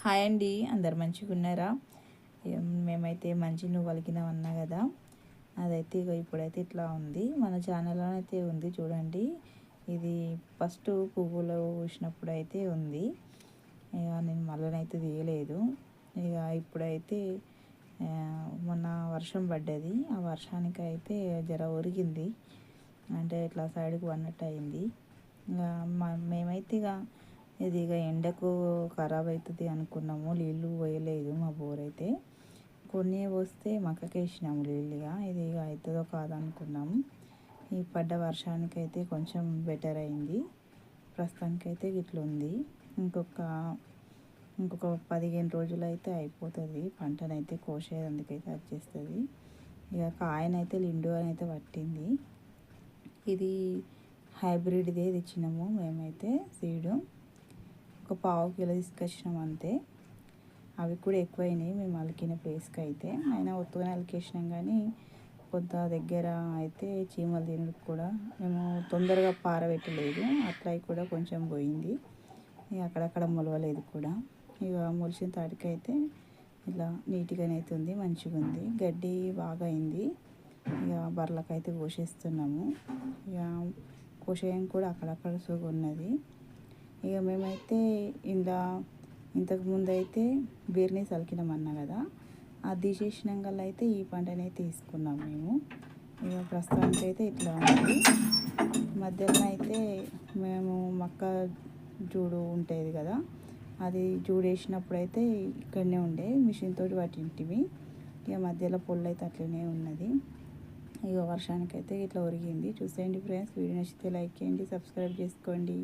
Hi అండి, అందరు మంచిగా ఉన్నారా? మేమైతే మంచి నువ్వు వలికినామన్నా కదా, అదైతే ఇప్పుడైతే ఇట్లా ఉంది. మన ఛానల్లో అయితే ఉంది చూడండి. ఇది ఫస్ట్ పువ్వులు పూసినప్పుడు అయితే ఉంది. ఇక నేను మళ్ళనైతే తీయలేదు. ఇక ఇప్పుడైతే మొన్న వర్షం పడ్డది. ఆ వర్షానికి అయితే జర ఒరిగింది, అంటే ఇట్లా సైడ్కి పడినట్టు అయింది. ఇక మేమైతే ఇది ఎండకు ఖరాబ్ అవుతుంది అనుకున్నాము. నీళ్ళు పోయలేదు మా బోర్ అయితే. కొన్ని వస్తే మక్కకేసినాము నీళ్ళుగా. ఇది అవుతుందో కాదనుకున్నాము. ఈ పడ్డ వర్షానికి అయితే కొంచెం బెటర్ అయింది. ప్రస్తుతానికైతే ఇట్లా ఉంది. ఇంకొక 15 రోజులు అయితే అయిపోతుంది. పంటనైతే కోసేందుకైతే వచ్చేస్తుంది. ఇక కాయనైతే లిండు అని అయితే పట్టింది. ఇది హైబ్రిడ్దే తెచ్చినాము మేమైతే సీడు. ఒక 1/2 కిలో తీసుకొచ్చినాం అంతే. అవి కూడా ఎక్కువైనాయి మేము అలికిన ప్లేస్కి అయితే. అయినా ఒత్తుగానే అలికేసినాం, కానీ కొంత దగ్గర అయితే చీమలు తినడానికి కూడా మేము తొందరగా పారబెట్టలేదు. అట్లా కూడా కొంచెం పోయింది. ఇక అక్కడక్కడ మొలవలేదు కూడా. ఇక మొలిచిన తాటికైతే ఇలా నీట్గానే అవుతుంది, మంచిగా ఉంది. గడ్డి బాగా అయింది. ఇక బర్రెలకైతే కోసేస్తున్నాము. ఇక కోసేయం కూడా అక్కడక్కడ సుగు ఉన్నది. ఇక మేమైతే ఇంతకుముందు అయితే బీర్నీస్ అలికినామన్నా కదా, అది తీసేసినాక అయితే ఈ పంటనే తీసుకున్నాం మేము. ఇక ప్రస్తుతానికైతే ఇట్లా ఉంది. మధ్యలో అయితే మేము మక్క జూడు ఉంటుంది కదా, అది జూడు వేసినప్పుడు అయితే ఇక్కడనే ఉండే మిషన్ తోటి పట్టింటివి. ఇక మధ్యలో పొల్లు అయితే అట్లనే ఉన్నది. ఇక వర్షానికైతే ఇట్లా ఒరిగింది. చూసేయండి ఫ్రెండ్స్. వీడియో నచ్చితే లైక్ చేయండి, సబ్స్క్రైబ్ చేసుకోండి.